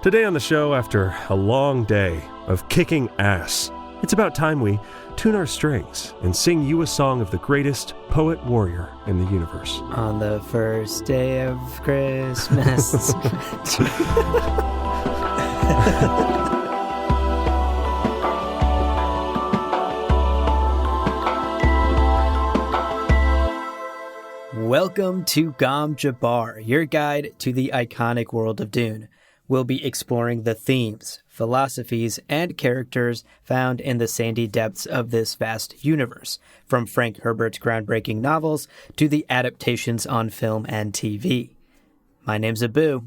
Today on the show, after a long day of kicking ass, it's about time we tune our strings and sing you a song of the greatest poet-warrior in the universe. On the first day of Christmas. Welcome to Gom Jabbar, your guide to the iconic world of Dune. We'll be exploring the themes, philosophies, and characters found in the sandy depths of this vast universe, from Frank Herbert's groundbreaking novels to the adaptations on film and TV. My name's Abu.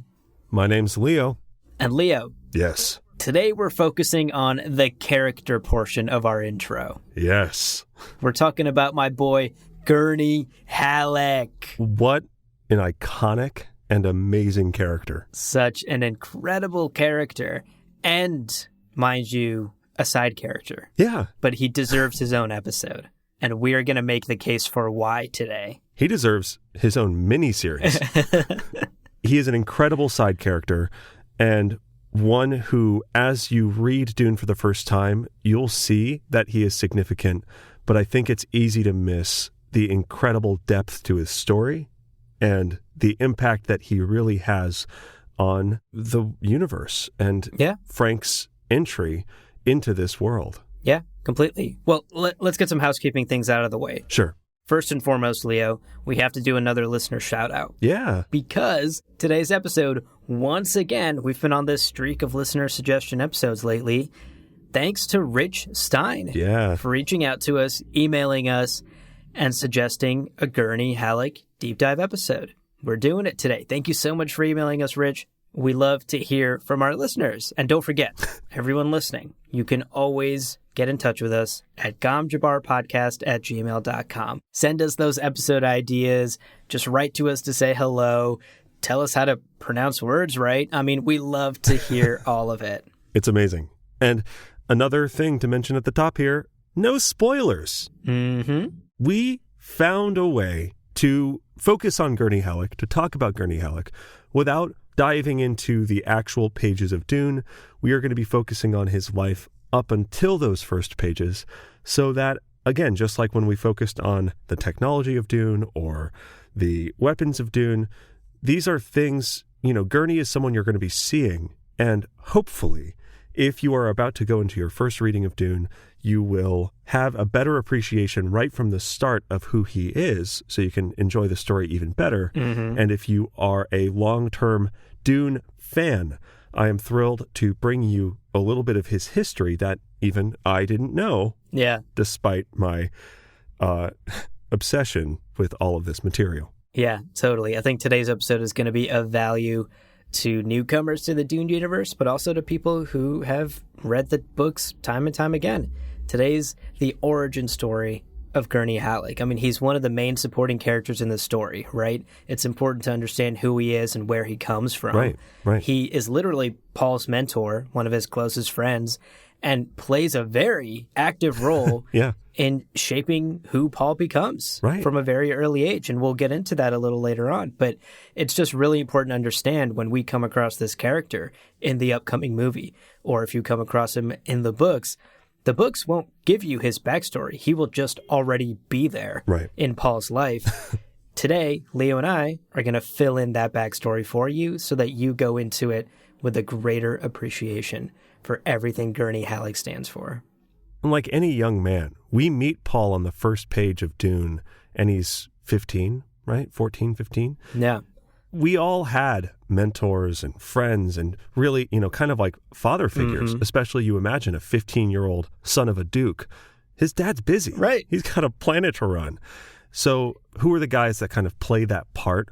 My name's Leo. And Leo. Yes. Today we're focusing on the character portion of our intro. Yes. We're talking about my boy, Gurney Halleck. What an iconic and amazing character. Such an incredible character. And, mind you, a side character. Yeah. But he deserves his own episode. And we are going to make the case for why today. He deserves his own mini-series. He is an incredible side character, and one who, as you read Dune for the first time, you'll see that he is significant, but I think it's easy to miss the incredible depth to his story and the impact that he really has on the universe and Frank's entry into this world. Yeah, completely. Well, let's get some housekeeping things out of the way. Sure. First and foremost, Leo, we have to do another listener shout out. Yeah. Because today's episode, once again, we've been on this streak of listener suggestion episodes lately. Thanks to Rich Stein for reaching out to us, emailing us, and suggesting a Gurney Halleck deep dive episode. We're doing it today. Thank you so much for emailing us, Rich. We love to hear from our listeners. And don't forget, everyone listening, you can always get in touch with us at gomjabarpodcast@gmail.com. Send us those episode ideas. Just write to us to say hello. Tell us how to pronounce words right. I mean, we love to hear all of it. It's amazing. And another thing to mention at the top here, no spoilers. Mm-hmm. We found a way to focus on Gurney Halleck, to talk about Gurney Halleck, without diving into the actual pages of Dune. We are going to be focusing on his life up until those first pages, so that, again, just like when we focused on the technology of Dune or the weapons of Dune, these are things, Gurney is someone you're going to be seeing, and hopefully, if you are about to go into your first reading of Dune, you will have a better appreciation right from the start of who he is, so you can enjoy the story even better. Mm-hmm. And if you are a long-term Dune fan, I am thrilled to bring you a little bit of his history that even I didn't know, despite my obsession with all of this material. Yeah, totally. I think today's episode is going to be of value to newcomers to the Dune universe, but also to people who have read the books time and time again. Today's the origin story of Gurney Halleck. I mean, he's one of the main supporting characters in the story, right? It's important to understand who he is and where he comes from. Right. He is literally Paul's mentor, one of his closest friends, and plays a very active role in shaping who Paul becomes from a very early age. And we'll get into that a little later on. But it's just really important to understand when we come across this character in the upcoming movie, or if you come across him in the books won't give you his backstory. He will just already be there in Paul's life. Today, Leo and I are going to fill in that backstory for you so that you go into it with a greater appreciation for everything Gurney Halleck stands for. Like any young man, we meet Paul on the first page of Dune, and he's 15, right? 14, 15? Yeah. We all had mentors and friends and really, kind of like father figures, especially you imagine a 15-year-old son of a duke. His dad's busy. Right. He's got a planet to run. So who are the guys that kind of play that part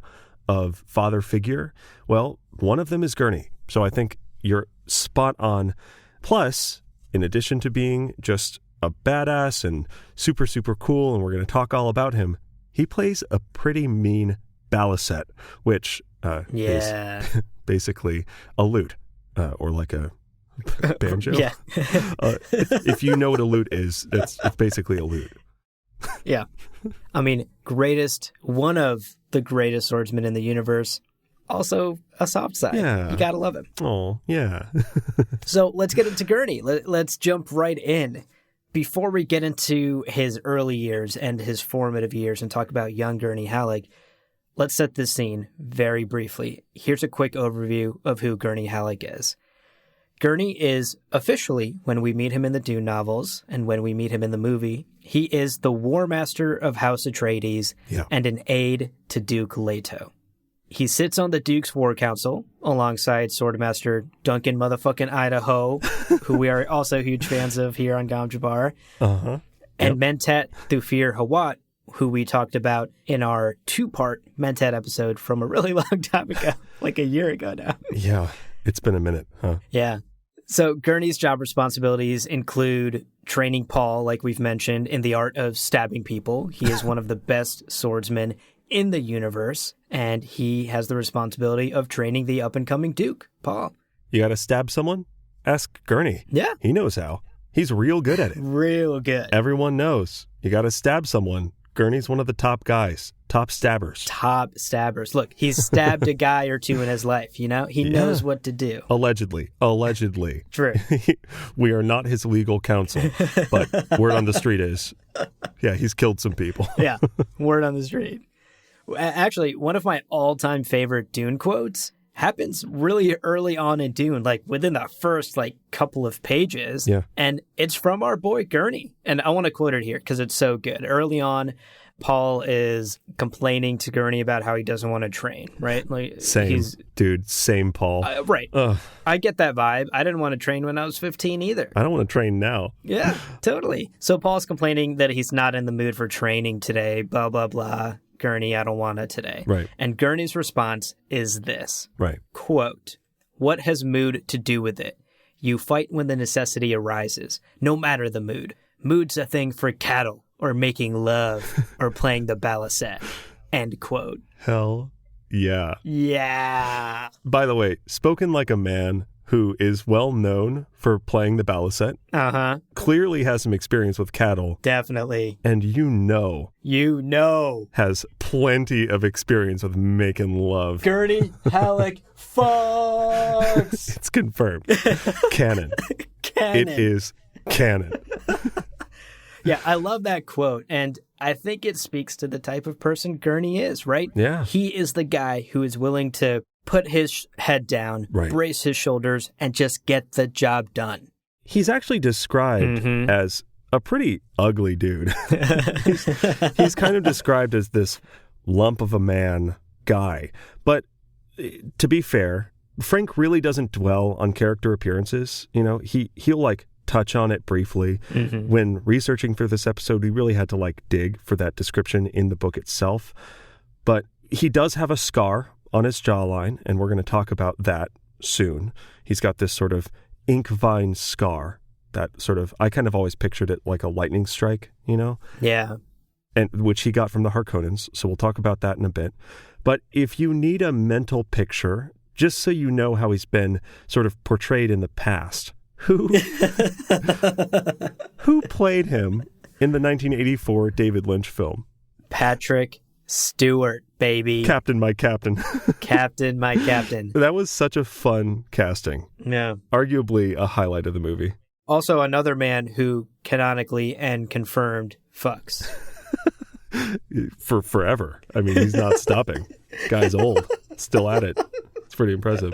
of father figure? Well, one of them is Gurney. So I think you're spot on. Plus, in addition to being just a badass and super, super cool, and we're going to talk all about him, he plays a pretty mean balisette, which is basically a lute, or like a banjo. If you know what a lute is, it's basically a lute. Yeah. I mean, one of the greatest swordsmen in the universe, also a soft side. Yeah. You gotta love him. Oh, yeah. So let's get into Gurney. Let's jump right in. Before we get into his early years and his formative years and talk about young Gurney Halleck, let's set this scene very briefly. Here's a quick overview of who Gurney Halleck is. Gurney is officially, when we meet him in the Dune novels and when we meet him in the movie, he is the War Master of House Atreides and an aide to Duke Leto. He sits on the Duke's War Council alongside Swordmaster Duncan motherfucking Idaho, who we are also huge fans of here on Gom Jabbar, and Mentat Thufir Hawat, who we talked about in our 2-part Mentat episode from a really long time ago, like a year ago now. Yeah, it's been a minute, huh? Yeah. So Gurney's job responsibilities include training Paul, like we've mentioned, in the art of stabbing people. He is one of the best swordsmen in the universe, and he has the responsibility of training the up-and-coming Duke, Paul. You got to stab someone? Ask Gurney. Yeah. He knows how. He's real good at it. Real good. Everyone knows. You got to stab someone. Gurney's one of the top guys. Top stabbers. Top stabbers. Look, he's stabbed a guy or two in his life, you know? He knows what to do. Allegedly. True. We are not his legal counsel, but word on the street is, he's killed some people. Yeah, word on the street. Actually, one of my all-time favorite Dune quotes happens really early on in Dune, like within the first couple of pages. Yeah. And it's from our boy Gurney. And I want to quote it here because it's so good. Early on, Paul is complaining to Gurney about how he doesn't want to train, right? Same Paul. Right. I get that vibe. I didn't want to train when I was 15 either. I don't want to train now. Yeah, totally. So Paul's complaining that he's not in the mood for training today, blah, blah, blah. Gurney, I don't want it today. Right. And Gurney's response is this. Right. Quote, "What has mood to do with it? You fight when the necessity arises, no matter the mood. Mood's a thing for cattle or making love or playing the balisette." End quote. Hell yeah. Yeah. By the way, spoken like a man who is well known for playing the balisette. Clearly has some experience with cattle. Definitely. And has plenty of experience with making love. Gurney Halleck fucks. It's confirmed. Canon. It is canon. Yeah, I love that quote. And I think it speaks to the type of person Gurney is, right? Yeah. He is the guy who is willing to put his head down, brace his shoulders, and just get the job done. He's actually described as a pretty ugly dude. he's kind of described as this lump of a man guy. But to be fair, Frank really doesn't dwell on character appearances. You know, he'll touch on it briefly. When researching for this episode, we really had to dig for that description in the book itself. But he does have a scar on his jawline, and we're going to talk about that soon. He's got this sort of ink vine scar that sort of, I kind of always pictured it like a lightning strike, you know? Yeah. And which he got from the Harkonnens, so we'll talk about that in a bit. But if you need a mental picture, just so you know how he's been sort of portrayed in the past, who played him in the 1984 David Lynch film? Patrick Stewart, baby. Captain, my captain. Captain, my captain. That was such a fun casting. Yeah. Arguably a highlight of the movie. Also another man who canonically and confirmed fucks. For forever. I mean, he's not stopping. Guy's old. Still at it. It's pretty impressive.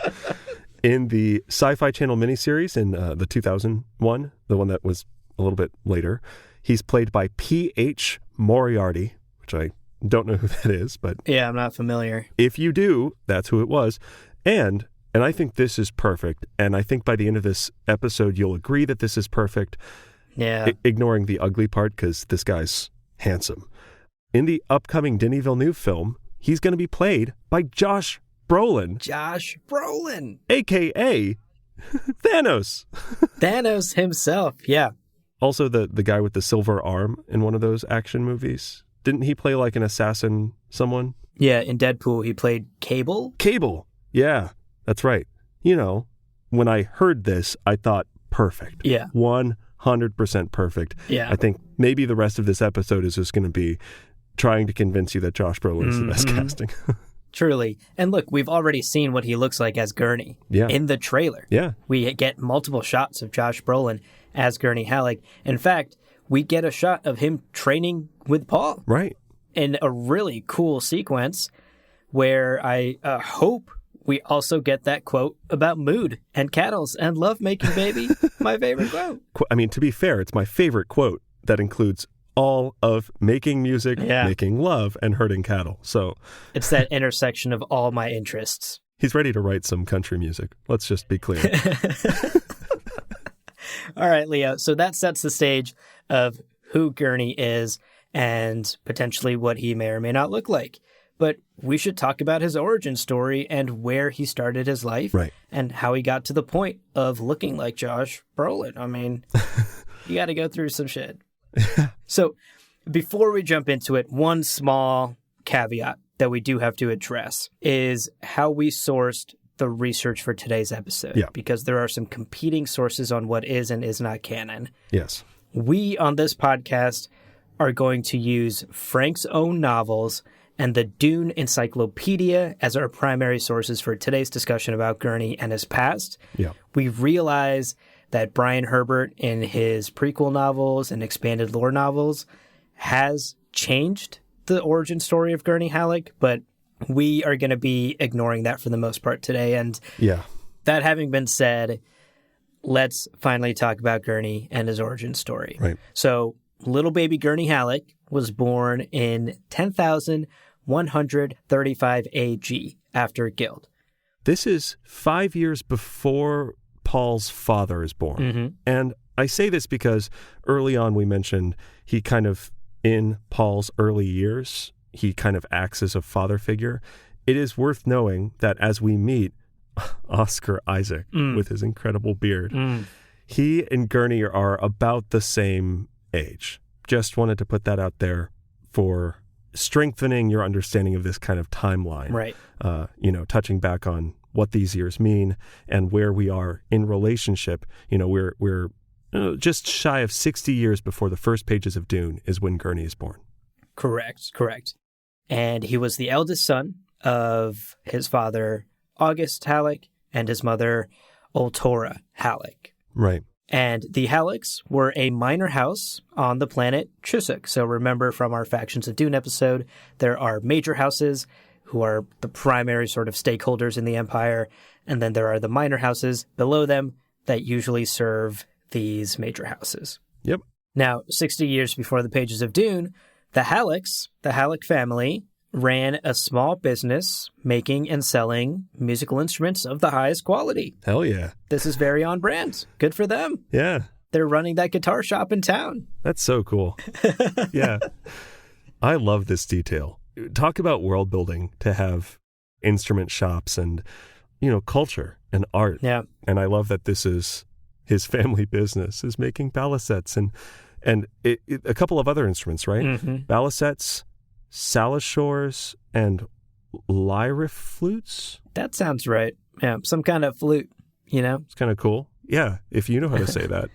In the Sci-Fi Channel miniseries in the 2001, the one that was a little bit later, he's played by P.H. Moriarty, which I don't know who that is, but... Yeah, I'm not familiar. If you do, that's who it was. And I think this is perfect. And I think by the end of this episode, you'll agree that this is perfect. Yeah. Ignoring the ugly part, because this guy's handsome. In the upcoming Denis Villeneuve film, he's going to be played by Josh Brolin. Josh Brolin. A.K.A. Thanos. Thanos himself, yeah. Also the guy with the silver arm in one of those action movies. Didn't he play like an assassin someone? Yeah, in Deadpool, he played Cable. Cable. Yeah, that's right. You know, when I heard this, I thought perfect. Yeah. 100% perfect. Yeah. I think maybe the rest of this episode is just going to be trying to convince you that Josh Brolin is the best casting. Truly. And look, we've already seen what he looks like as Gurney in the trailer. Yeah. We get multiple shots of Josh Brolin as Gurney Halleck. In fact, we get a shot of him training with Paul. Right. In a really cool sequence where I hope we also get that quote about mood and cattles and love-making, baby. My favorite quote. I mean, to be fair, it's my favorite quote that includes all of making music, making love, and herding cattle. So it's that intersection of all my interests. He's ready to write some country music. Let's just be clear. All right, Leo. So that sets the stage of who Gurney is and potentially what he may or may not look like. But we should talk about his origin story and where he started his life and how he got to the point of looking like Josh Brolin. I mean, you got to go through some shit. So before we jump into it, one small caveat that we do have to address is how we sourced the research for today's episode, because there are some competing sources on what is and is not canon. Yes. We on this podcast are going to use Frank's own novels and the Dune Encyclopedia as our primary sources for today's discussion about Gurney and his past. Yeah. We realize that Brian Herbert in his prequel novels and expanded lore novels has changed the origin story of Gurney Halleck, but we are going to be ignoring that for the most part today. And that having been said, let's finally talk about Gurney and his origin story. Right. So little baby Gurney Halleck was born in 10,135 AG after Guild. This is 5 years before Paul's father is born. Mm-hmm. And I say this because early on we mentioned he kind of, in Paul's early years, he kind of acts as a father figure. It is worth knowing that as we meet Oscar Isaac with his incredible beard, he and Gurney are about the same age. Just wanted to put that out there for strengthening your understanding of this kind of timeline. Right. Touching back on what these years mean and where we are in relationship. We're just shy of 60 years before the first pages of Dune is when Gurney is born. Correct. And he was the eldest son of his father, August Halleck, and his mother, Oltora Halleck. Right. And the Hallecks were a minor house on the planet Chusuk. So remember from our Factions of Dune episode, there are major houses who are the primary sort of stakeholders in the Empire. And then there are the minor houses below them that usually serve these major houses. Yep. Now, 60 years before the pages of Dune, the Hallecks, the Halleck family, ran a small business making and selling musical instruments of the highest quality. Hell yeah. This is very on brand. Good for them. Yeah. They're running that guitar shop in town. That's so cool. Yeah. I love this detail. Talk about world building to have instrument shops and, culture and art. Yeah. And I love that this is his family business, is making balisets and a couple of other instruments, right? Mm-hmm. Balisets, salishores, and lyre flutes. That sounds right. Yeah, some kind of flute, It's kind of cool. Yeah, if you know how to say that,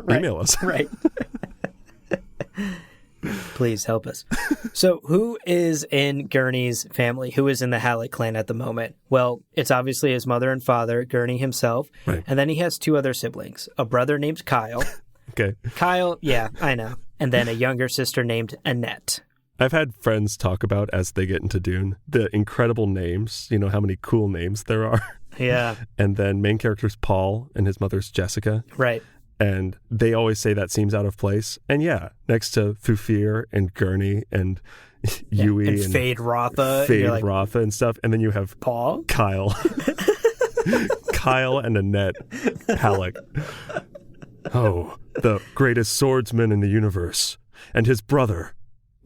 email us. Right. Please help us. So who is in Gurney's family? Who is in the Halleck clan at the moment? Well, it's obviously his mother and father, Gurney himself. Right. And then he has two other siblings, a brother named Kyle. Okay. Kyle, yeah, I know. And then a younger sister named Annette. I've had friends talk about, as they get into Dune, the incredible names, how many cool names there are. Yeah. And then main character's Paul and his mother's Jessica. Right. And they always say that seems out of place. And yeah, next to Thufir and Gurney and Yui and Fade Rotha. Fade Rotha and stuff. And then you have Paul? Kyle. Kyle and Annette Halleck. Oh, the greatest swordsman in the universe. And his brother,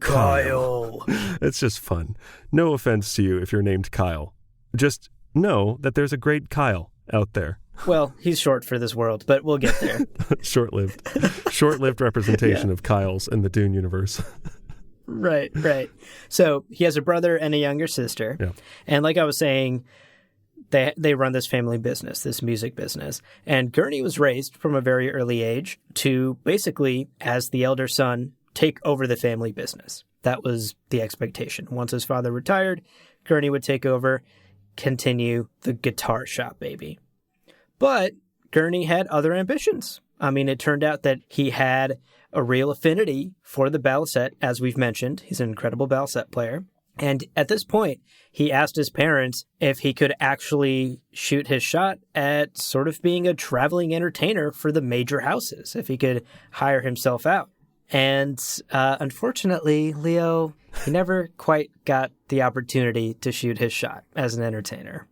Kyle. It's just fun. No offense to you if you're named Kyle. Just know that there's a great Kyle out there. Well, he's short for this world, but we'll get there. Short-lived representation of Kyles in the Dune universe. Right. So he has a brother and a younger sister. Yeah. And like I was saying, they run this family business, this music business. And Gurney was raised from a very early age to basically, as the elder son, take over the family business. That was the expectation. Once his father retired, Gurney would take over, continue the guitar shop, baby. But Gurney had other ambitions. I mean, it turned out that he had a real affinity for the balisette, as we've mentioned. He's an incredible balisette player. And at this point, he asked his parents if he could actually shoot his shot at sort of being a traveling entertainer for the major houses, if he could hire himself out. And unfortunately, Leo, he never quite got the opportunity to shoot his shot as an entertainer.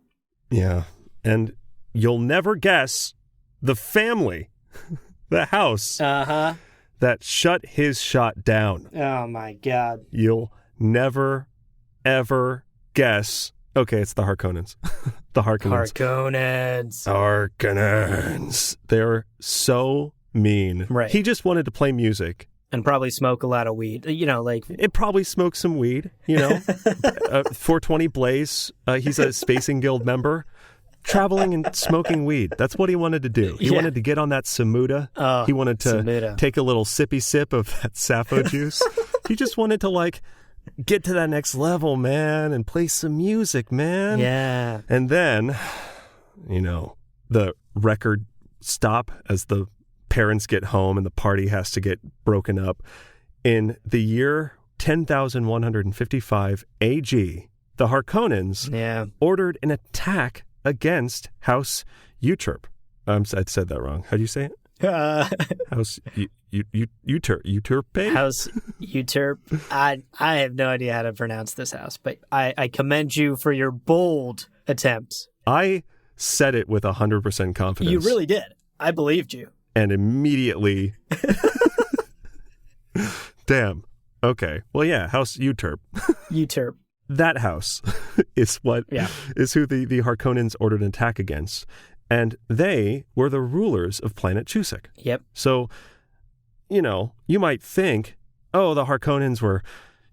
Yeah. And you'll never guess the family, the house that shut his shot down. Oh, my God. You'll never ever guess. Okay, it's the Harkonnens. The Harkonnens. Harkonnens. They're so mean. Right. He just wanted to play music. And probably smoke a lot of weed. You know, like... It probably smoked some weed, you know. 420 Blaze. He's a Spacing Guild member. Traveling and smoking weed. That's what he wanted to do. He wanted to get on that Samuda. Oh, he wanted to Samuda. Take a little sippy sip of that Sappho juice. He just wanted to, like... get to that next level, man, and play some music, man. Yeah. And then, you know, the record stop as the parents get home and the party has to get broken up. In the year 10,155 AG, the Harkonnens ordered an attack against House Uterp. I said that wrong. How do you say it? House Uterpe? House Uterp. I have no idea how to pronounce this house, but I commend you for your bold attempt. I said it with 100% confidence. You really did. I believed you. And immediately... Damn. Okay. Well, yeah, House Uterp. Uterp. That house is who the Harkonnens ordered an attack against. And they were the rulers of planet Chusek. Yep. So, you know, you might think, oh, the Harkonnens were,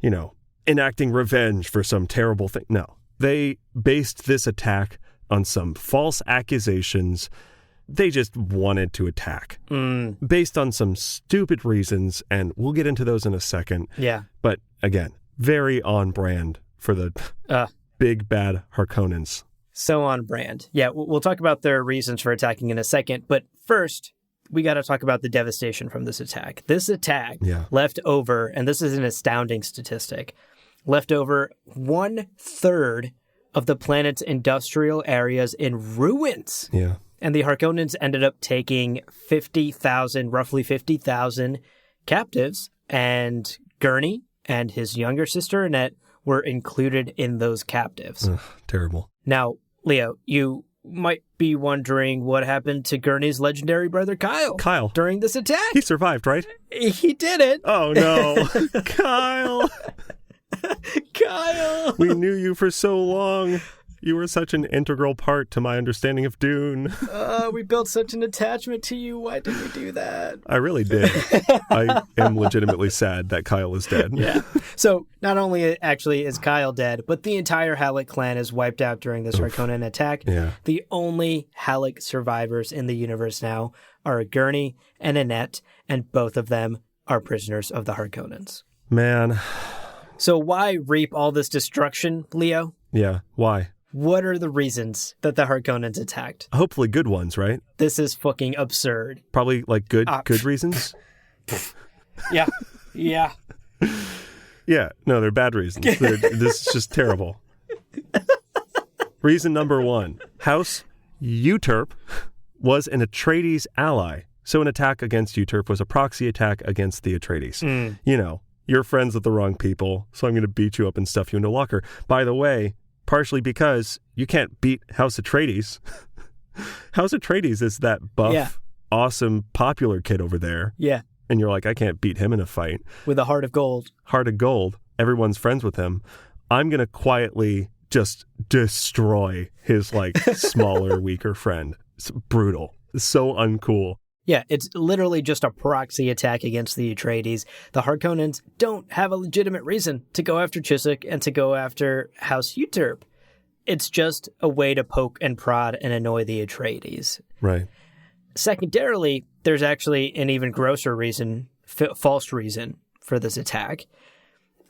you know, enacting revenge for some terrible thing. No, they based this attack on some false accusations. They just wanted to attack based on some stupid reasons. And we'll get into those in a second. Yeah. But again, very on brand for the big bad Harkonnens. So on brand. Yeah, we'll talk about their reasons for attacking in a second. But first, we got to talk about the devastation from this attack. This attack left over, and this is an astounding statistic, left over 1/3 of the planet's industrial areas in ruins. Yeah. And the Harkonnens ended up taking roughly 50,000 captives. And Gurney and his younger sister, Annette, were included in those captives. Ugh, terrible. Now, Leo, you might be wondering what happened to Gurney's legendary brother Kyle during this attack. He survived, right? He did it. Oh, no. Kyle. Kyle. We knew you for so long. You were such an integral part to my understanding of Dune. We built such an attachment to you. Why did we do that? I really did. I am legitimately sad that Kyle is dead. Yeah. So not only actually is Kyle dead, but the entire Halleck clan is wiped out during this Harkonnen attack. Yeah. The only Halleck survivors in the universe now are Gurney and Annette, and both of them are prisoners of the Harkonnens. Man. So why reap all this destruction, Leo? Yeah, why? What are the reasons that the Harkonnens attacked? Hopefully good ones, right? This is fucking absurd. Probably like good reasons? Yeah. Yeah. Yeah. No, they're bad reasons. This is just terrible. Reason number 1. House Uterp was an Atreides ally. So an attack against Uterp was a proxy attack against the Atreides. You know, you're friends with the wrong people, so I'm going to beat you up and stuff you into a locker. By the way, partially because you can't beat House Atreides. House Atreides is that buff, awesome, popular kid over there. Yeah. And you're like, I can't beat him in a fight. With a heart of gold. Heart of gold. Everyone's friends with him. I'm going to quietly just destroy his, like, smaller, weaker friend. It's brutal. It's so uncool. Yeah, it's literally just a proxy attack against the Atreides. The Harkonnens don't have a legitimate reason to go after Chusek and to go after House Uterp. It's just a way to poke and prod and annoy the Atreides. Right. Secondarily, there's actually an even grosser reason, false reason for this attack.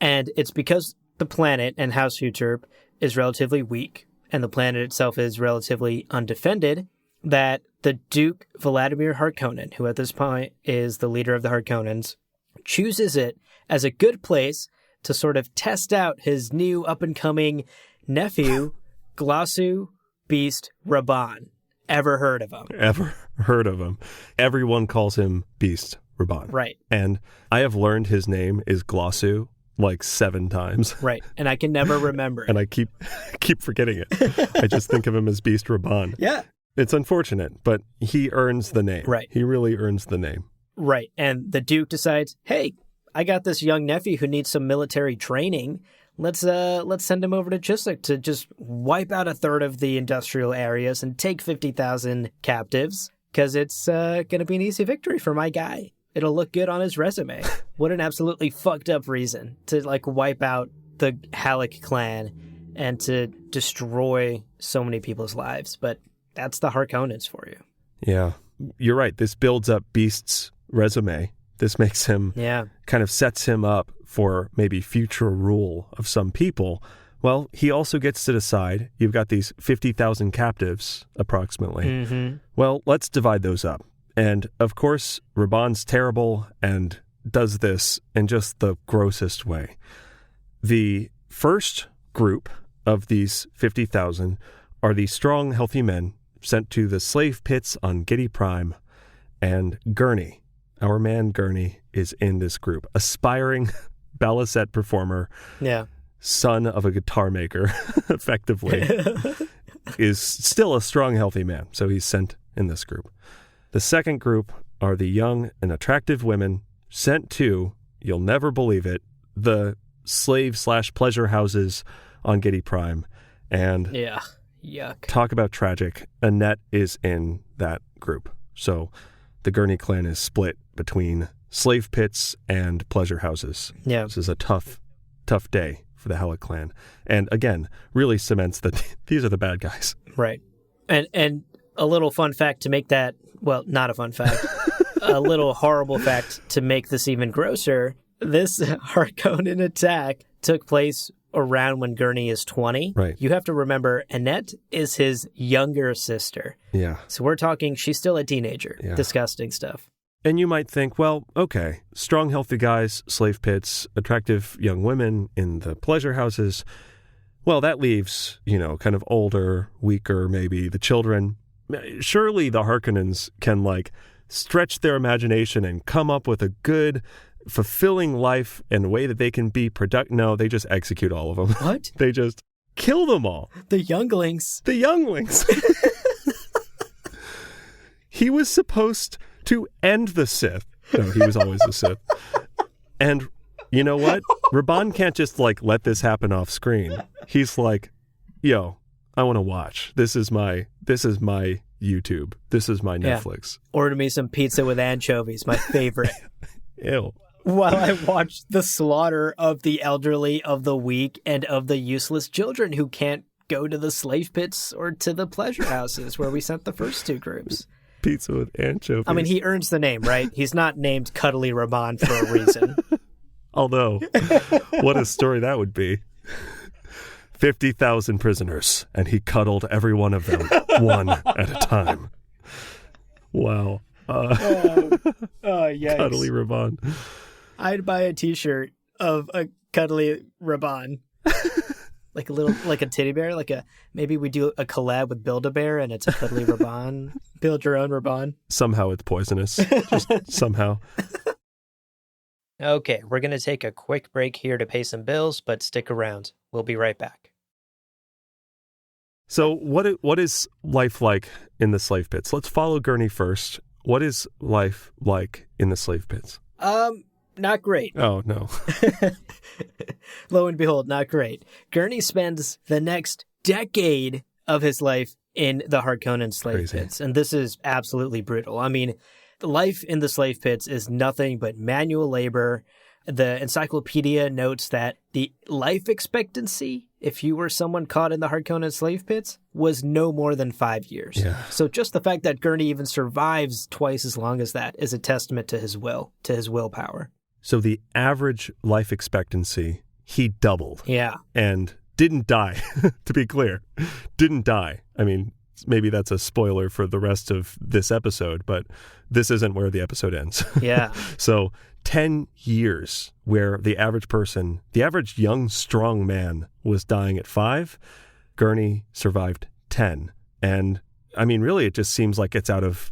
And it's because the planet and House Uterp is relatively weak and the planet itself is relatively undefended, that the Duke Vladimir Harkonnen, who at this point is the leader of the Harkonnens, chooses it as a good place to sort of test out his new up-and-coming nephew, Glossu Beast Raban. Ever heard of him? Ever heard of him. Everyone calls him Beast Raban. Right. And I have learned his name is Glossu like 7 times. Right. And I can never remember it. And I keep forgetting it. I just think of him as Beast Raban. Yeah. It's unfortunate, but he earns the name. Right. He really earns the name. Right. And the Duke decides, hey, I got this young nephew who needs some military training. Let's send him over to Chiswick to just wipe out a third of the industrial areas and take 50,000 captives, because it's going to be an easy victory for my guy. It'll look good on his resume. What an absolutely fucked up reason to wipe out the Halleck clan and to destroy so many people's lives. But that's the Harkonnens for you. Yeah, you're right. This builds up Beast's resume. This makes him, kind of sets him up for maybe future rule of some people. Well, he also gets to decide. You've got these 50,000 captives, approximately. Mm-hmm. Well, let's divide those up. And, of course, Raban's terrible and does this in just the grossest way. The first group of these 50,000 are the strong, healthy men sent to the slave pits on Giddy Prime. And Gurney, our man Gurney, is in this group. Aspiring balisette performer, son of a guitar maker, effectively, is still a strong, healthy man. So he's sent in this group. The second group are the young and attractive women sent to, you'll never believe it, the slave/pleasure houses on Giddy Prime. And yuck. Talk about tragic. Annette is in that group. So the Gurney clan is split between slave pits and pleasure houses. Yeah. This is a tough day for the Halleck clan. And again, really cements that these are the bad guys. Right. And a little fun fact to make that, well, not a fun fact, a little horrible fact to make this even grosser. This Harkonnen attack took place around when Gurney is 20. Right. You have to remember, Annette is his younger sister. Yeah. So we're talking, she's still a teenager. Yeah. Disgusting stuff. And you might think, well, okay, strong, healthy guys, slave pits, attractive young women in the pleasure houses. Well, that leaves, kind of older, weaker, maybe the children. Surely the Harkonnens can, stretch their imagination and come up with a good, fulfilling life in a way that they can be productive. No, they just execute all of them. What? They just kill them all. The younglings. He was supposed to end the Sith. No, he was always the Sith. And you know what? Raban can't just let this happen off screen. He's like, yo, I want to watch. This is my YouTube. This is my Netflix. Order me some pizza with anchovies, my favorite. Ew. While I watch the slaughter of the elderly, of the weak, and of the useless children who can't go to the slave pits or to the pleasure houses where we sent the first 2 groups. Pizza with anchovies. I mean, he earns the name, right? He's not named Cuddly Raban for a reason. Although, what a story that would be. 50,000 prisoners, and he cuddled every one of them, one at a time. Wow. Yikes. Cuddly Raban. I'd buy a t-shirt of a Cuddly Raban. Like a teddy bear, maybe we do a collab with Build-A-Bear and it's a Cuddly Raban. Build your own Raban. Somehow it's poisonous. Just somehow. Okay, we're going to take a quick break here to pay some bills, but stick around. We'll be right back. So what is life like in the slave pits? Let's follow Gurney first. What is life like in the slave pits? Not great. Oh, no. Lo and behold, not great. Gurney spends the next decade of his life in the Harkonnen slave pits, and this is absolutely brutal. I mean, life in the slave pits is nothing but manual labor. The encyclopedia notes that the life expectancy, if you were someone caught in the Harkonnen slave pits, was no more than 5 years. Yeah. So just the fact that Gurney even survives twice as long as that is a testament to his will, to his willpower. So the average life expectancy, he doubled. Yeah. And didn't die, to be clear. Didn't die. I mean, maybe that's a spoiler for the rest of this episode, but this isn't where the episode ends. Yeah. So 10 years where the average person, the average young, strong man was dying at 5, Gurney survived 10. And I mean, really, it just seems like it's out of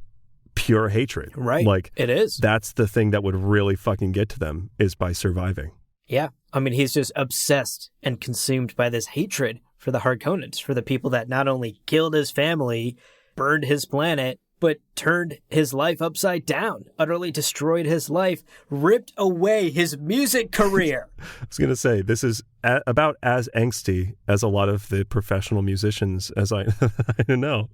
pure hatred. Right. Like, it is. That's the thing that would really fucking get to them, is by surviving. Yeah. I mean, he's just obsessed and consumed by this hatred for the Harkonnens, for the people that not only killed his family, burned his planet, but turned his life upside down, utterly destroyed his life, ripped away his music career. I was going to say, this is about as angsty as a lot of the professional musicians as I know.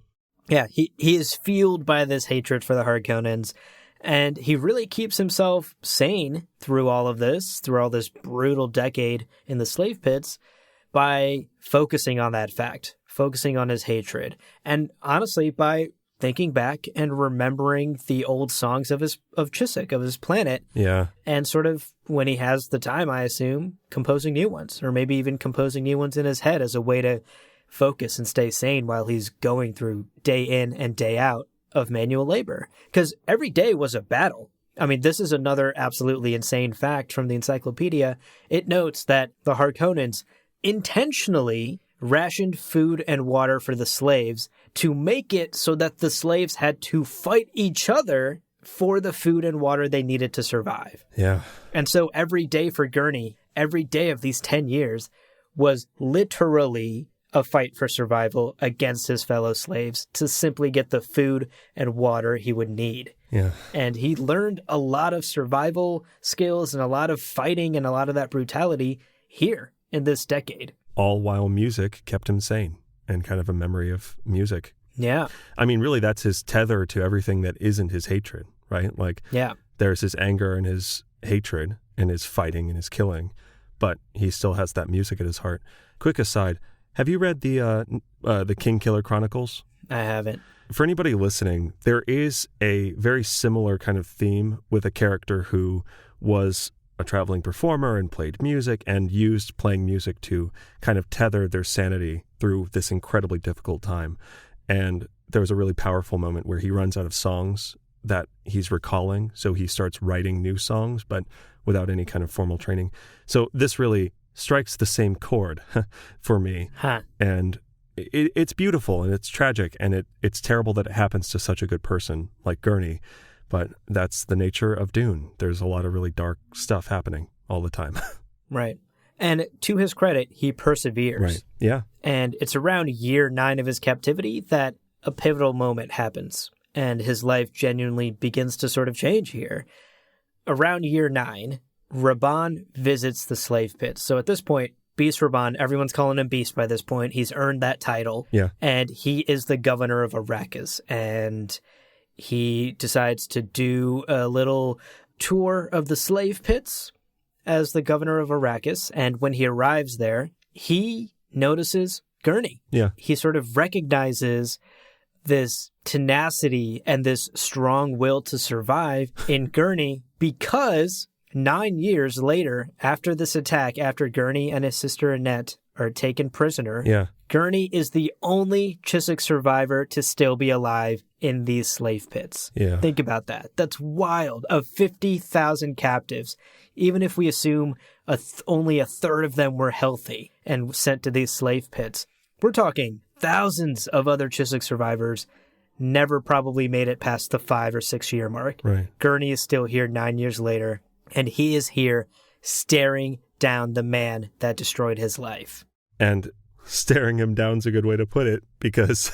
Yeah, he is fueled by this hatred for the Harkonnens, and he really keeps himself sane through all of this, through all this brutal decade in the slave pits, by focusing on that fact, focusing on his hatred, and honestly, by thinking back and remembering the old songs of Chiswick, of his planet. Yeah. And sort of, when he has the time, I assume, composing new ones, or maybe even composing new ones in his head as a way to focus and stay sane while he's going through day in and day out of manual labor. Because every day was a battle. I mean, this is another absolutely insane fact from the encyclopedia. It notes that the Harkonnens intentionally rationed food and water for the slaves to make it so that the slaves had to fight each other for the food and water they needed to survive. Yeah. And so every day for Gurney, every day of these 10 years was literally a fight for survival against his fellow slaves to simply get the food and water he would need. Yeah. And he learned a lot of survival skills and a lot of fighting and a lot of that brutality here in this decade. All while music kept him sane, and kind of a memory of music. Yeah. I mean, really, that's his tether to everything that isn't his hatred, right? Like, yeah, there's his anger and his hatred and his fighting and his killing, but he still has that music at his heart. Quick aside, have you read the King Killer Chronicles? I haven't. For anybody listening, there is a very similar kind of theme with a character who was a traveling performer and played music and used playing music to kind of tether their sanity through this incredibly difficult time. And there was a really powerful moment where he runs out of songs that he's recalling, so he starts writing new songs, but without any kind of formal training. So this really strikes the same chord for me. Huh. And it's beautiful and it's tragic, and it's terrible that it happens to such a good person like Gurney. But that's the nature of Dune. There's a lot of really dark stuff happening all the time. Right. And to his credit, he perseveres. Right. Yeah. And it's around year 9 of his captivity that a pivotal moment happens, and his life genuinely begins to sort of change here. Around year 9, Rabban visits the slave pits. So at this point, Beast Rabban, everyone's calling him Beast by this point. He's earned that title. Yeah. And he is the governor of Arrakis. And he decides to do a little tour of the slave pits as the governor of Arrakis. And when he arrives there, he notices Gurney. Yeah. He sort of recognizes this tenacity and this strong will to survive in Gurney, because 9 years later, after this attack, after Gurney and his sister Annette are taken prisoner, yeah, Gurney is the only Chiswick survivor to still be alive in these slave pits. Yeah. Think about that. That's wild. Of 50,000 captives, even if we assume only a third of them were healthy and sent to these slave pits, we're talking thousands of other Chiswick survivors never probably made it past the 5 or 6 year mark. Right. Gurney is still here 9 years later, and he is here staring down the man that destroyed his life. And staring him down's a good way to put it, because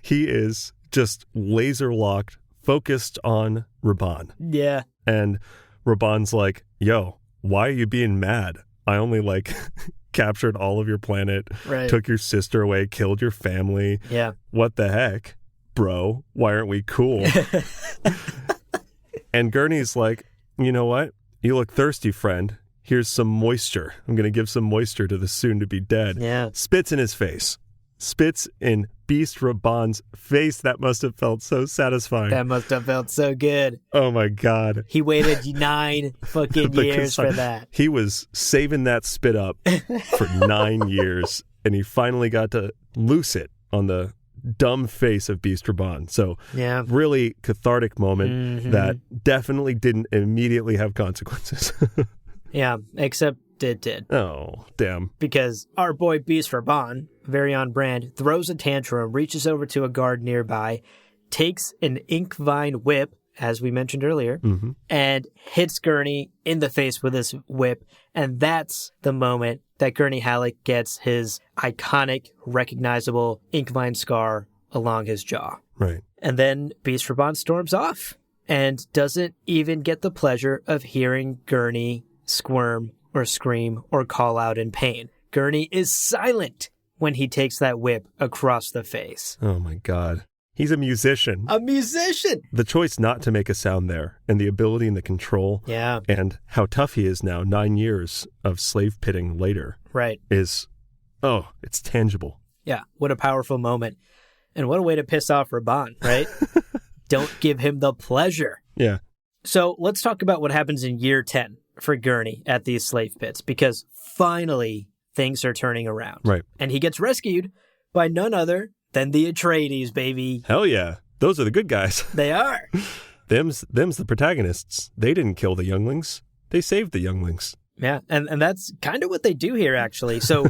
he is just laser locked, focused on Rabban. Yeah. And Rabban's like, yo, why are you being mad? I only captured all of your planet, right, took your sister away, killed your family. Yeah. What the heck, bro? Why aren't we cool? And Gurney's like, you know what? You look thirsty, friend. Here's some moisture. I'm going to give some moisture to the soon-to-be dead. Yeah. Spits in his face. spits in Beast Raban's face. That must have felt so satisfying. That must have felt so good. Oh my God. He waited 9 fucking years for that. He was saving that spit up for 9 years, and he finally got to loose it on the dumb face of Beast Raban. So really cathartic moment that definitely didn't immediately have consequences. Yeah, except it did. Oh, damn. Because our boy Beast Raban, very on brand, throws a tantrum, reaches over to a guard nearby, takes an ink vine whip, as we mentioned earlier, and hits Gurney in the face with his whip. And that's the moment that Gurney Halleck gets his iconic, recognizable ink vine scar along his jaw. Right. And then Beast Raban storms off and doesn't even get the pleasure of hearing Gurney squirm or scream or call out in pain. Gurney is silent when he takes that whip across the face. Oh my God. He's a musician. A musician! The choice not to make a sound there, and the ability and the control, and how tough he is now, 9 years of slave pitting later, right, is, it's tangible. Yeah, what a powerful moment. And what a way to piss off Raban, right? Don't give him the pleasure. Yeah. So let's talk about what happens in year 10 for Gurney at these slave pits, because finally things are turning around. Right. And he gets rescued by none other than the Atreides, baby. Hell yeah. Those are the good guys. They are. Them's the protagonists. They didn't kill the younglings. They saved the younglings. Yeah, and that's kind of what they do here, actually. So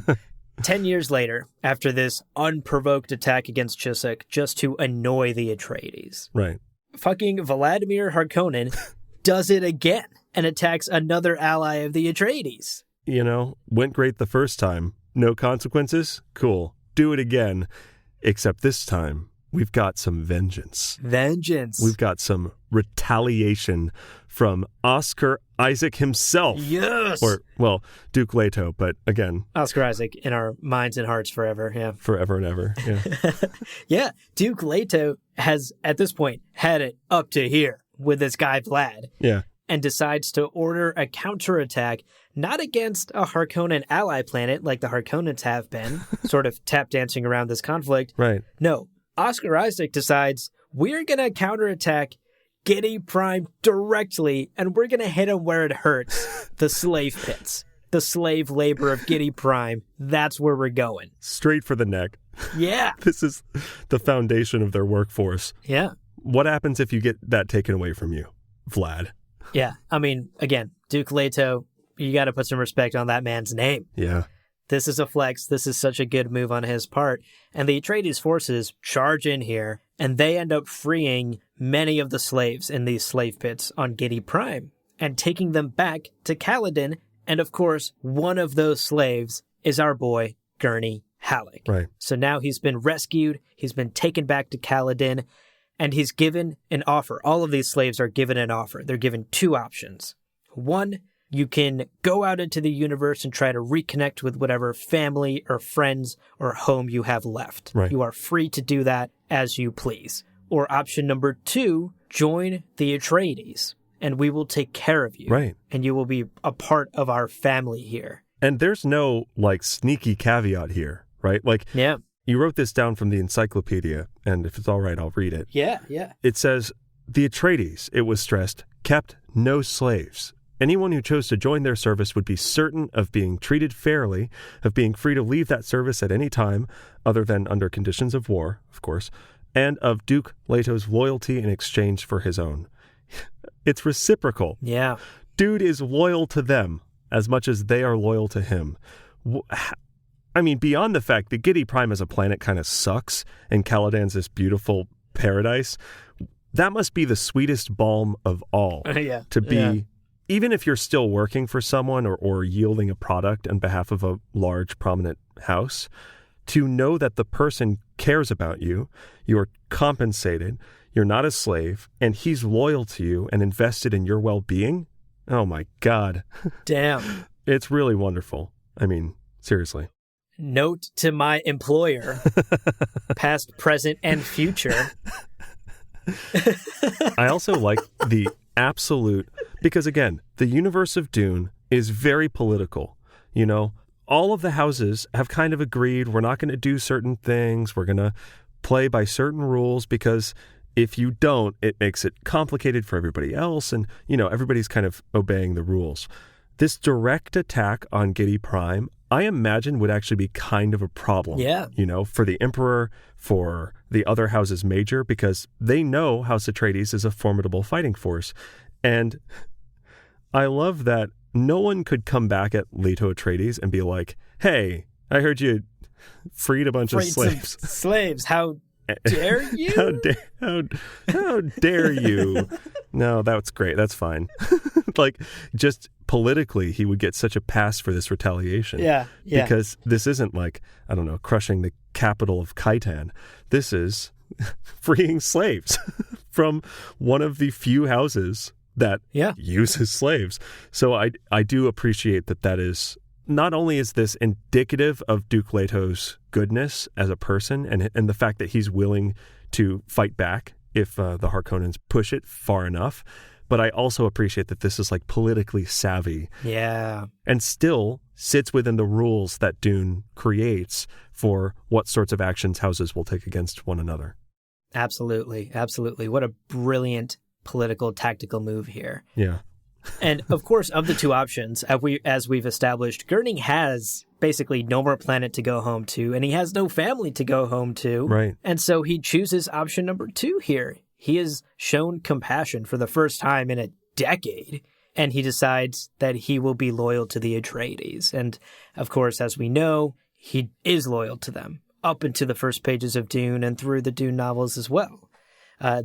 10 years later, after this unprovoked attack against Chiswick just to annoy the Atreides, right, fucking Vladimir Harkonnen does it again and attacks another ally of the Atreides. You know, went great the first time. No consequences? Cool. Do it again. Except this time, we've got some vengeance. Vengeance. We've got some retaliation from Oscar Isaac himself. Yes. Or, well, Duke Leto, but again. Oscar Isaac in our minds and hearts forever, yeah. Forever and ever, yeah. Yeah, Duke Leto has, at this point, had it up to here with this guy Vlad. Yeah. And decides to order a counterattack, not against a Harkonnen ally planet like the Harkonnens have been, sort of tap dancing around this conflict. Right. No, Oscar Isaac decides we're going to counterattack Giedi Prime directly, and we're going to hit him where it hurts. The slave pits. The slave labor of Giedi Prime. That's where we're going. Straight for the neck. Yeah. This is the foundation of their workforce. Yeah. What happens if you get that taken away from you, Vlad? Yeah, I mean, again, Duke Leto, you got to put some respect on that man's name. Yeah. This is a flex. This is such a good move on his part. And the Atreides forces charge in here, and they end up freeing many of the slaves in these slave pits on Giedi Prime and taking them back to Caladan. And of course, one of those slaves is our boy, Gurney Halleck. Right. So now he's been rescued. He's been taken back to Caladan. And he's given an offer. All of these slaves are given an offer. They're given 2 options. 1, you can go out into the universe and try to reconnect with whatever family or friends or home you have left. Right. You are free to do that as you please. Or option number 2, join the Atreides, and we will take care of you. Right. And you will be a part of our family here. And there's no, sneaky caveat here, right? Yeah. You wrote this down from the encyclopedia, and if it's all right, I'll read it. Yeah. It says, the Atreides, it was stressed, kept no slaves. Anyone who chose to join their service would be certain of being treated fairly, of being free to leave that service at any time, other than under conditions of war, of course, and of Duke Leto's loyalty in exchange for his own. It's reciprocal. Yeah. Dude is loyal to them as much as they are loyal to him. I mean, beyond the fact that Giedi Prime as a planet kind of sucks and Caladan's this beautiful paradise, that must be the sweetest balm of all. Yeah. To be, even if you're still working for someone or yielding a product on behalf of a large, prominent house, to know that the person cares about you, you're compensated, you're not a slave, and he's loyal to you and invested in your well-being. Oh my God. Damn. It's really wonderful. I mean, seriously. Note to my employer, past, present, and future. I also like the absolute, because again, the universe of Dune is very political. You know, all of the houses have kind of agreed we're not going to do certain things. We're going to play by certain rules because if you don't, it makes it complicated for everybody else. And, everybody's kind of obeying the rules. This direct attack on Giedi Prime, I imagine would actually be kind of a problem. Yeah. For the Emperor, for the other houses major, because they know House Atreides is a formidable fighting force. And I love that no one could come back at Leto Atreides and be like, hey, I heard you freed a bunch of slaves. Slaves, how dare you? How dare you? No, that's great. That's fine. Just politically, he would get such a pass for this retaliation. Yeah. Because this isn't crushing the capital of Khitan. This is freeing slaves from one of the few houses that uses slaves. So I do appreciate that is, not only is this indicative of Duke Leto's goodness as a person and the fact that he's willing to fight back if the Harkonnens push it far enough, but I also appreciate that this is politically savvy. Yeah. And still sits within the rules that Dune creates for what sorts of actions houses will take against one another. Absolutely. Absolutely. What a brilliant political tactical move here. Yeah. And of course, of the two options, as we've established, Gurney has basically no more planet to go home to, and he has no family to go home to. Right. And so he chooses option number 2 here. He has shown compassion for the first time in a decade, and he decides that he will be loyal to the Atreides. And of course, as we know, he is loyal to them up into the first pages of Dune and through the Dune novels as well.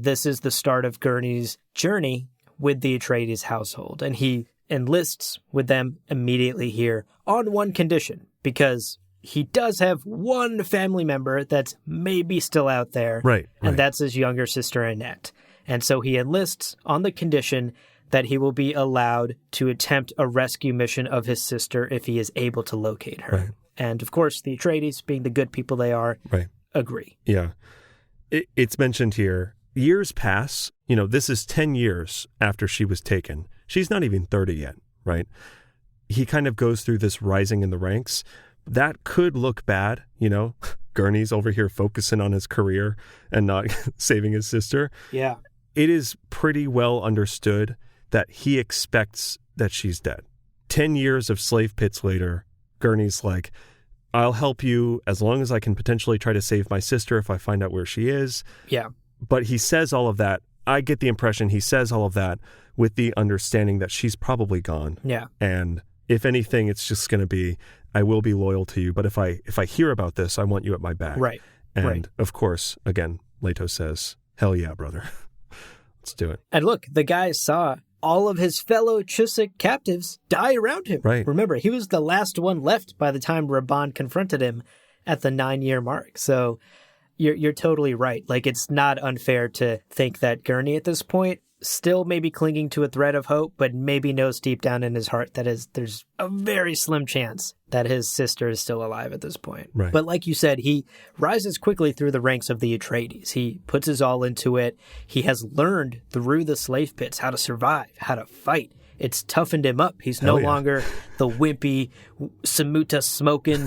This is the start of Gurney's journey with the Atreides household, and he enlists with them immediately here on one condition, because he does have one family member that's maybe still out there, right. And that's his younger sister, Annette. And so he enlists on the condition that he will be allowed to attempt a rescue mission of his sister if he is able to locate her. Right. And of course, the Atreides, being the good people they are, agree. Yeah. It's mentioned here, years pass. This is 10 years after she was taken. She's not even 30 yet, right? He kind of goes through this rising in the ranks. That could look bad, Gurney's over here focusing on his career and not saving his sister. Yeah. It is pretty well understood that he expects that she's dead. 10 years of slave pits later, Gurney's like, I'll help you as long as I can potentially try to save my sister if I find out where she is. Yeah. But he says all of that. I get the impression he says all of that with the understanding that she's probably gone. Yeah. And if anything, it's just going to be, I will be loyal to you, but if I hear about this, I want you at my back. Right. And of course, again, Leto says, hell yeah, brother. Let's do it. And look, the guy saw all of his fellow Chusik captives die around him. Right. Remember, he was the last one left by the time Rabban confronted him at the 9-year mark. So you're totally right. It's not unfair to think that Gurney at this point still maybe clinging to a thread of hope, but maybe knows deep down in his heart that there's a very slim chance that his sister is still alive at this point. Right. But like you said, he rises quickly through the ranks of the Atreides. He puts his all into it. He has learned through the slave pits how to survive, how to fight. It's toughened him up. He's no longer the wimpy, Samuta smoking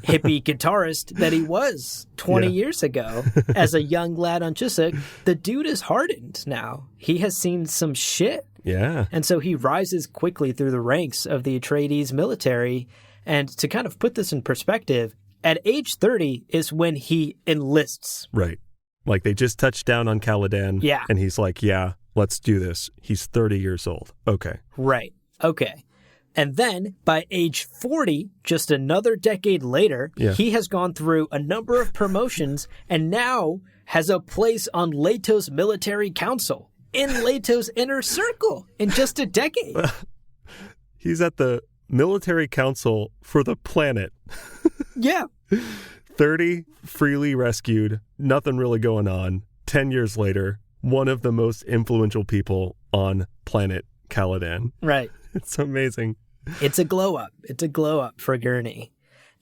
hippie guitarist that he was 20 years ago. As a young lad on Chusik, the dude is hardened now. He has seen some shit. Yeah. And so he rises quickly through the ranks of the Atreides military. And to kind of put this in perspective, at age 30 is when he enlists. Right. They just touched down on Caladan. Yeah. And he's like, yeah, let's do this. He's 30 years old. Okay. Right. Okay. And then by age 40, just another decade later, he has gone through a number of promotions and now has a place on Leto's military council, in Leto's inner circle, in just a decade. He's at the military council for the planet. Yeah. 30, freely rescued, nothing really going on. 10 years later, one of the most influential people on planet Caladan. Right. It's amazing. It's a glow up. It's a glow up for Gurney.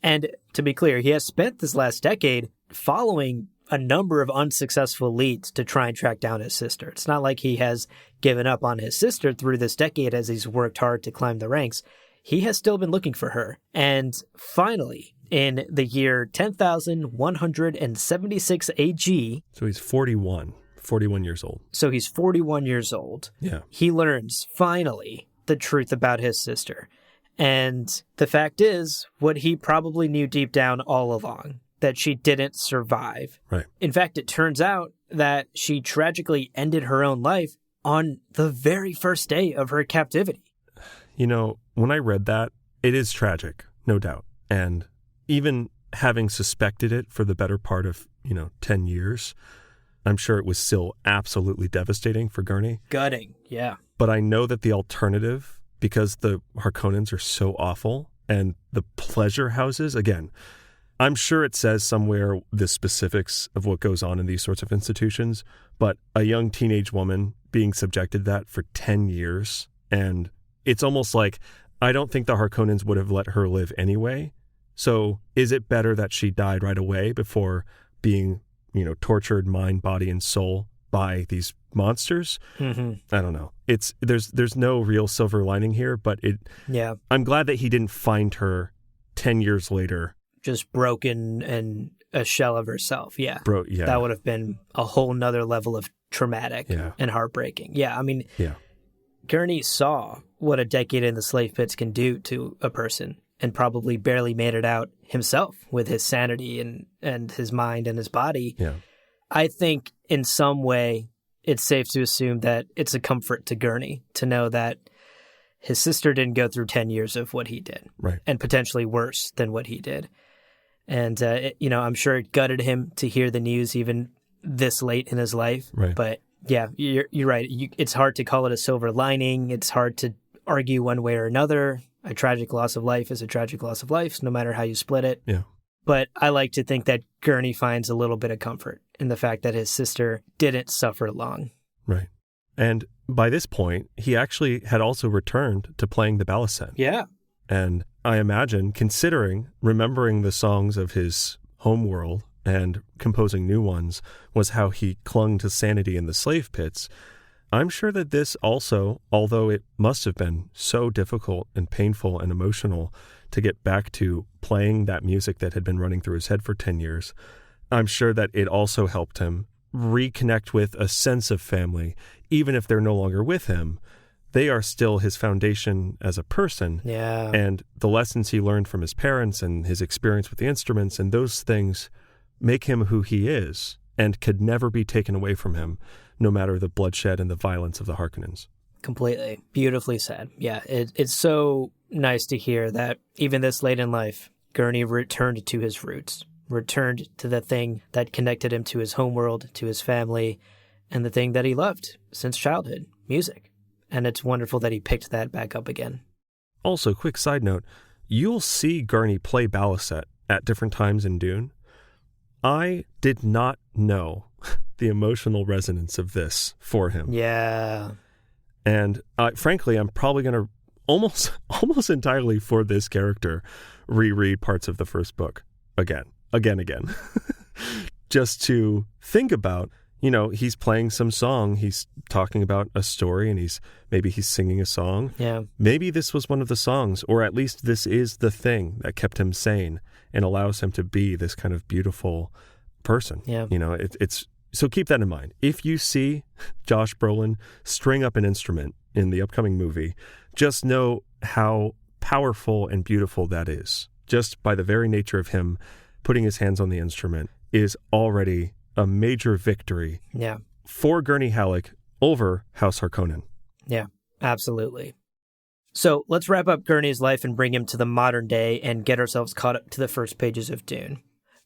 And to be clear, he has spent this last decade following a number of unsuccessful leads to try and track down his sister. It's not like he has given up on his sister through this decade as he's worked hard to climb the ranks. he has still been looking for her. And finally, in the year 10,176 AG... So he's 41 years old. So he's 41 years old. Yeah. He learns, finally, the truth about his sister. And the fact is, what he probably knew deep down all along, that she didn't survive. Right. In fact, it turns out that she tragically ended her own life on the very first day of her captivity. You know, when I read that, it is tragic, no doubt. And even having suspected it for the better part of, 10 years, I'm sure it was still absolutely devastating for Gurney. Gutting, yeah. But I know that the alternative, because the Harkonnens are so awful, and the pleasure houses, again, I'm sure it says somewhere the specifics of what goes on in these sorts of institutions, but a young teenage woman being subjected to that for 10 years, and it's almost like, I don't think the Harkonnens would have let her live anyway. So is it better that she died right away before being, tortured mind, body, and soul by these monsters? Mm-hmm. I don't know. There's no real silver lining here, but yeah. I'm glad that he didn't find her 10 years later. Just broken and a shell of herself. Yeah. Yeah. That would have been a whole nother level of traumatic and heartbreaking. Yeah. I mean, Gurney saw what a decade in the slave pits can do to a person and probably barely made it out himself with his sanity and his mind and his body. Yeah. I think in some way it's safe to assume that it's a comfort to Gurney to know that his sister didn't go through 10 years of what he did. Right. And potentially worse than what he did. And, I'm sure it gutted him to hear the news even this late in his life. Right. But yeah, you're right. It's hard to call it a silver lining. It's hard to argue one way or another. A tragic loss of life is a tragic loss of life, no matter how you split it. Yeah. But I like to think that Gurney finds a little bit of comfort in the fact that his sister didn't suffer long. Right. And by this point, he actually had also returned to playing the balisette. Yeah. And I imagine, remembering the songs of his homeworld and composing new ones was how he clung to sanity in the slave pits. I'm sure that this also, although it must have been so difficult and painful and emotional to get back to playing that music that had been running through his head for 10 years, I'm sure that it also helped him reconnect with a sense of family. Even if they're no longer with him, they are still his foundation as a person. Yeah. And the lessons he learned from his parents and his experience with the instruments and those things make him who he is and could never be taken away from him, no matter the bloodshed and the violence of the Harkonnens. Completely. Beautifully said. Yeah, it's so nice to hear that even this late in life, Gurney returned to his roots, returned to the thing that connected him to his homeworld, to his family, and the thing that he loved since childhood, music. And it's wonderful that he picked that back up again. Also, quick side note, you'll see Gurney play balisette at different times in Dune. I did not know the emotional resonance of this for him. Yeah. And frankly, I'm probably going to almost entirely for this character reread parts of the first book again. Just to think about, he's playing some song, he's talking about a story, and maybe he's singing a song. Yeah. Maybe this was one of the songs, or at least this is the thing that kept him sane and allows him to be this kind of beautiful person. Yeah. It's so keep that in mind. If you see Josh Brolin string up an instrument in the upcoming movie, just know how powerful and beautiful that is. Just by the very nature of him putting his hands on the instrument is already a major victory for Gurney Halleck over House Harkonnen. Yeah, absolutely. So let's wrap up Gurney's life and bring him to the modern day and get ourselves caught up to the first pages of Dune.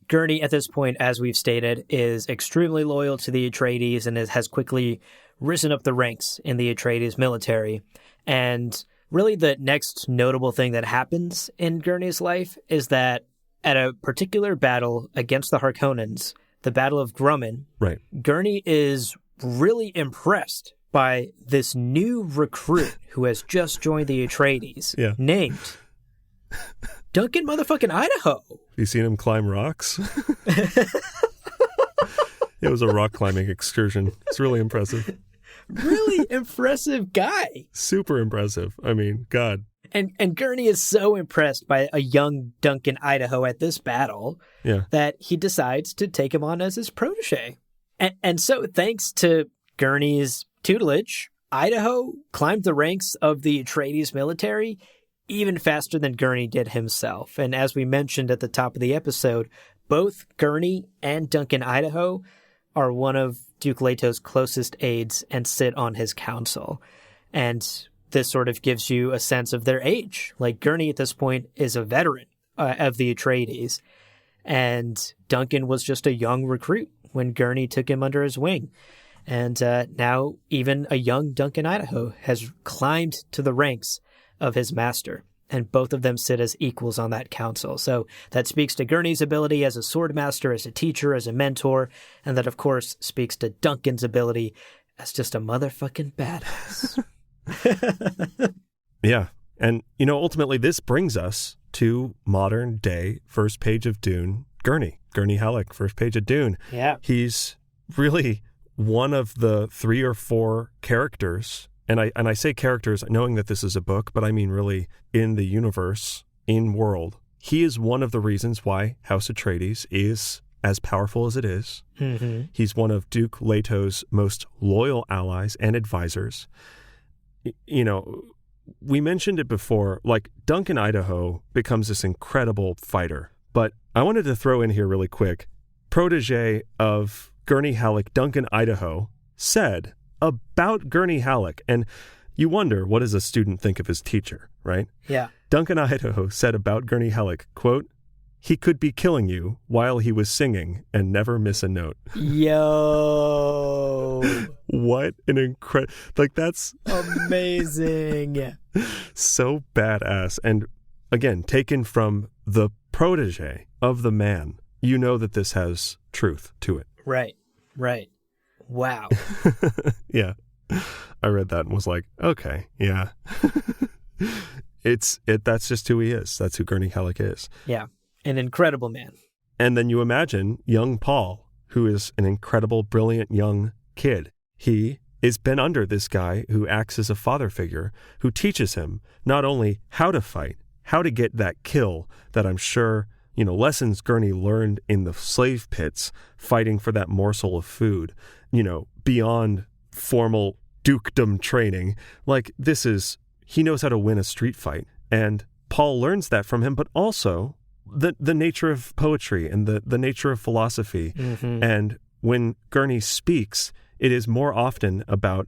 Gurney, at this point, as we've stated, is extremely loyal to the Atreides and has quickly risen up the ranks in the Atreides military. And really the next notable thing that happens in Gurney's life is that at a particular battle against the Harkonnens, the Battle of Grumman, right, Gurney is really impressed by this new recruit who has just joined the Atreides, named Duncan motherfucking Idaho. You seen him climb rocks? It was a rock climbing excursion. It's really impressive. Really impressive guy. Super impressive. I mean, God. And Gurney is so impressed by a young Duncan Idaho at this battle that he decides to take him on as his protege. And so thanks to Gurney's tutelage, Idaho climbed the ranks of the Atreides military even faster than Gurney did himself. And as we mentioned at the top of the episode, both Gurney and Duncan Idaho are one of Duke Leto's closest aides and sit on his council. And this sort of gives you a sense of their age. Like, Gurney at this point is a veteran of the Atreides, and Duncan was just a young recruit when Gurney took him under his wing. And now even a young Duncan Idaho has climbed to the ranks of his master, and both of them sit as equals on that council. So that speaks to Gurney's ability as a sword master, as a teacher, as a mentor, and that, of course, speaks to Duncan's ability as just a motherfucking badass. Yeah. And, you know, ultimately this brings us to modern day first page of Dune, Gurney Halleck, first page of Dune. Yeah. He's really one of the 3 or 4 characters, and I say characters knowing that this is a book, but I mean really in the universe, in world. He is one of the reasons why House Atreides is as powerful as it is. Mm-hmm. He's one of Duke Leto's most loyal allies and advisors. You know, we mentioned it before, like Duncan Idaho becomes this incredible fighter, but I wanted to throw in here really quick, protege of Gurney Halleck, Duncan Idaho, said about Gurney Halleck, and you wonder, what does a student think of his teacher, right? Yeah. Duncan Idaho said about Gurney Halleck, quote, "He could be killing you while he was singing and never miss a note." Yo. What an incredible, like, that's amazing. So badass. And again, taken from the protege of the man, you know that this has truth to it. Right. Wow. Yeah. I read that and was like, okay, yeah. That's just who he is. That's who Gurney Halleck is. Yeah. An incredible man. And then you imagine young Paul, who is an incredible, brilliant young kid. He is been under this guy who acts as a father figure, who teaches him not only how to fight, how to get that kill that I'm sure, you know, lessons Gurney learned in the slave pits, fighting for that morsel of food, you know, beyond formal dukedom training. Like, he knows how to win a street fight. And Paul learns that from him, but also the nature of poetry and the nature of philosophy. Mm-hmm. And when Gurney speaks, it is more often about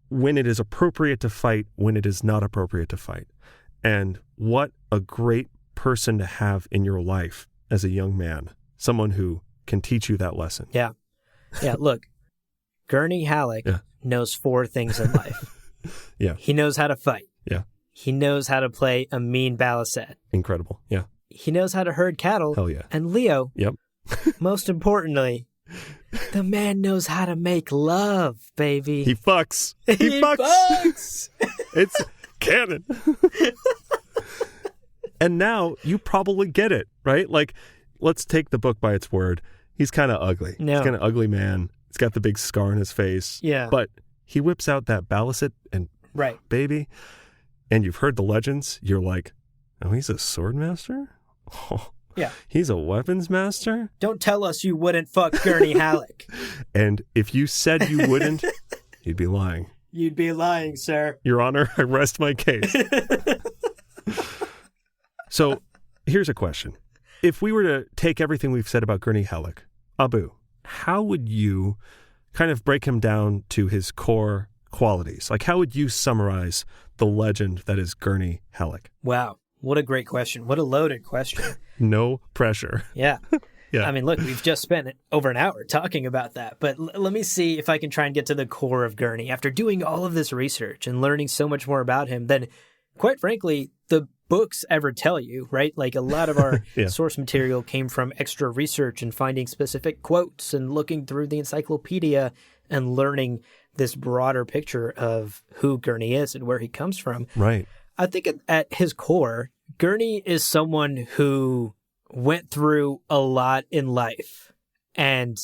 when it is appropriate to fight, when it is not appropriate to fight. And what a great person to have in your life as a young man, someone who can teach you that lesson. Yeah. Yeah, look, Gurney Halleck knows 4 things in life. Yeah. He knows how to fight. Yeah. He knows how to play a mean balisette. Incredible. Yeah. He knows how to herd cattle. Hell yeah. And Leo, yep. most importantly, the man knows how to make love, baby. He fucks. He fucks. It's canon. And now you probably get it, right? Like, let's take the book by its word. He's kind of ugly. No. He's kind of ugly man. He's got the big scar on his face. Yeah. But he whips out that balisette and baby, and you've heard the legends. You're like, oh, he's a sword master? Oh, yeah. He's a weapons master? Don't tell us you wouldn't fuck Gurney Halleck. And if you said you wouldn't, you'd be lying. You'd be lying, sir. Your Honor, I rest my case. So here's a question. If we were to take everything we've said about Gurney Halleck, Abu, how would you kind of break him down to his core qualities? Like, how would you summarize the legend that is Gurney Halleck? Wow. What a great question. What a loaded question. No pressure. Yeah. Yeah. I mean, look, we've just spent over an hour talking about that, but let me see if I can try and get to the core of Gurney. After doing all of this research and learning so much more about him than, quite frankly, the books ever tell you, right? Like, a lot of our source material came from extra research and finding specific quotes and looking through the encyclopedia and learning this broader picture of who Gurney is and where he comes from. Right. I think at his core, Gurney is someone who went through a lot in life, and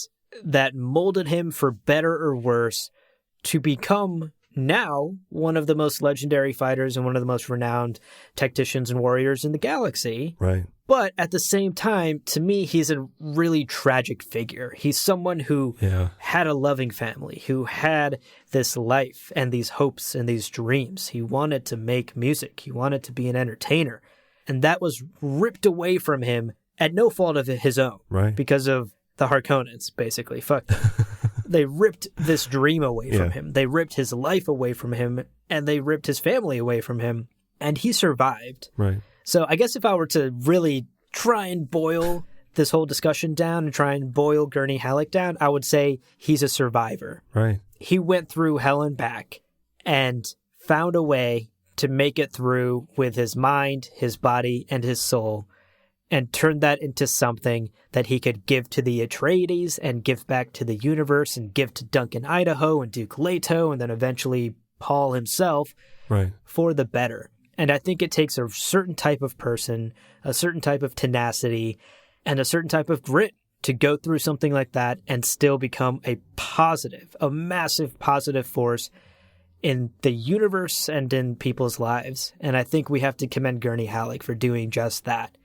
that molded him for better or worse to become now one of the most legendary fighters and one of the most renowned tacticians and warriors in the galaxy. Right. But at the same time, to me, he's a really tragic figure. He's someone who had a loving family, who had this life and these hopes and these dreams. He wanted to make music. He wanted to be an entertainer. And that was ripped away from him at no fault of his own. Right. Because of the Harkonnens, basically. Fuck them. They ripped this dream away from him. They ripped his life away from him, and they ripped his family away from him. And he survived. Right. So I guess if I were to really try and boil this whole discussion down and try and boil Gurney Halleck down, I would say he's a survivor. Right. He went through hell and back and found a way to make it through with his mind, his body, and his soul, and turned that into something that he could give to the Atreides and give back to the universe and give to Duncan Idaho and Duke Leto and then eventually Paul himself for the better. And I think it takes a certain type of person, a certain type of tenacity, and a certain type of grit to go through something like that and still become a massive positive force in the universe and in people's lives. And I think we have to commend Gurney Halleck for doing just that.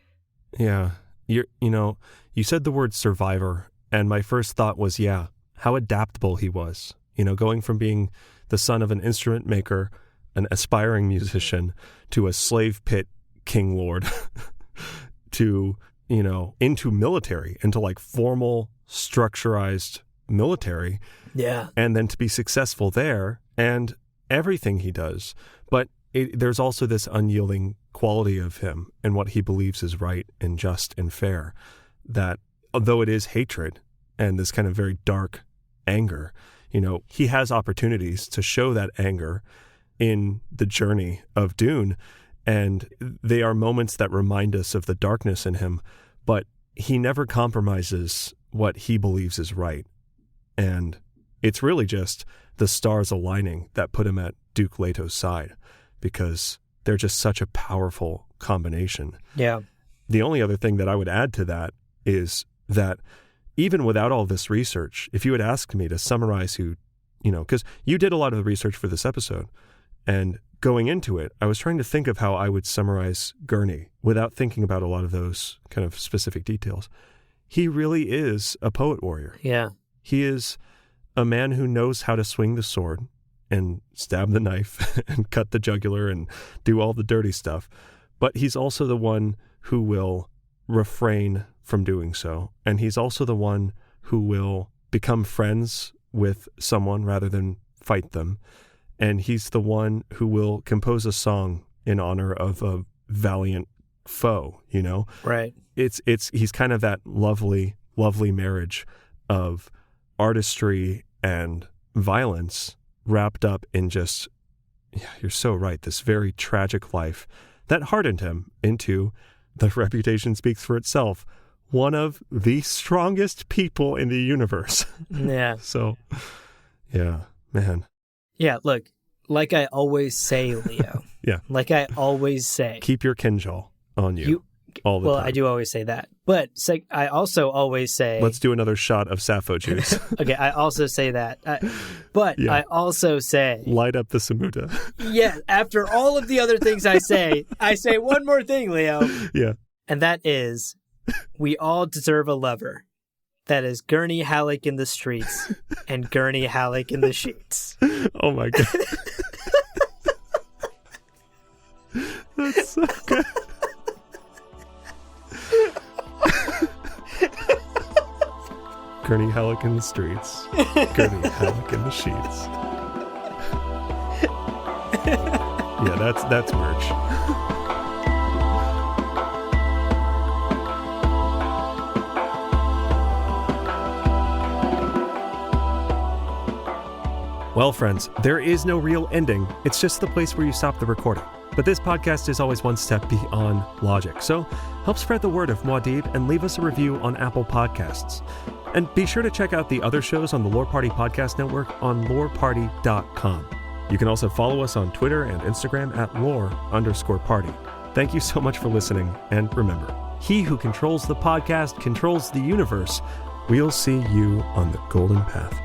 Yeah. You said the word survivor, and my first thought was, how adaptable he was. Going from being the son of an instrument maker, an aspiring musician, to a slave pit king lord, to, into military, into like formal, structurized military. Yeah. And then to be successful there and everything he does. But there's also this unyielding quality of him and what he believes is right and just and fair, that although it is hatred and this kind of very dark anger, he has opportunities to show that anger in the journey of Dune, and they are moments that remind us of the darkness in him, but he never compromises what he believes is right. And it's really just the stars aligning that put him at Duke Leto's side, because they're just such a powerful combination. Yeah. The only other thing that I would add to that is that even without all this research, if you had asked me to summarize who, because you did a lot of the research for this episode, and going into it, I was trying to think of how I would summarize Gurney without thinking about a lot of those kind of specific details. He really is a poet warrior. Yeah. He is a man who knows how to swing the sword and stab the knife and cut the jugular and do all the dirty stuff. But he's also the one who will refrain from doing so. And he's also the one who will become friends with someone rather than fight them. And he's the one who will compose a song in honor of a valiant foe, Right. He's kind of that lovely marriage of artistry and violence wrapped up in just, you're so right, this very tragic life that hardened him into, the reputation speaks for itself, one of the strongest people in the universe. Yeah. So, yeah, man. Yeah, look, like I always say, Leo. Yeah. Like I always say. Keep your kinjal on you all the time. Well, I do always say that. But I also always say... Let's do another shot of Sappho juice. Okay, I also say that. I also say... Light up the Samuta. Yeah, after all of the other things I say one more thing, Leo. Yeah. And that is, we all deserve a lover. That is Gurney Halleck in the streets and Gurney Halleck in the sheets. Oh my God. That's so good. Gurney Halleck in the streets. Gurney Halleck in the sheets. Yeah, that's merch. Well, friends, there is no real ending. It's just the place where you stop the recording. But this podcast is always one step beyond logic. So help spread the word of Muad'Dib and leave us a review on Apple Podcasts. And be sure to check out the other shows on the Lore Party Podcast Network on loreparty.com. You can also follow us on Twitter and Instagram at lore_party. Thank you so much for listening. And remember, he who controls the podcast controls the universe. We'll see you on the golden path.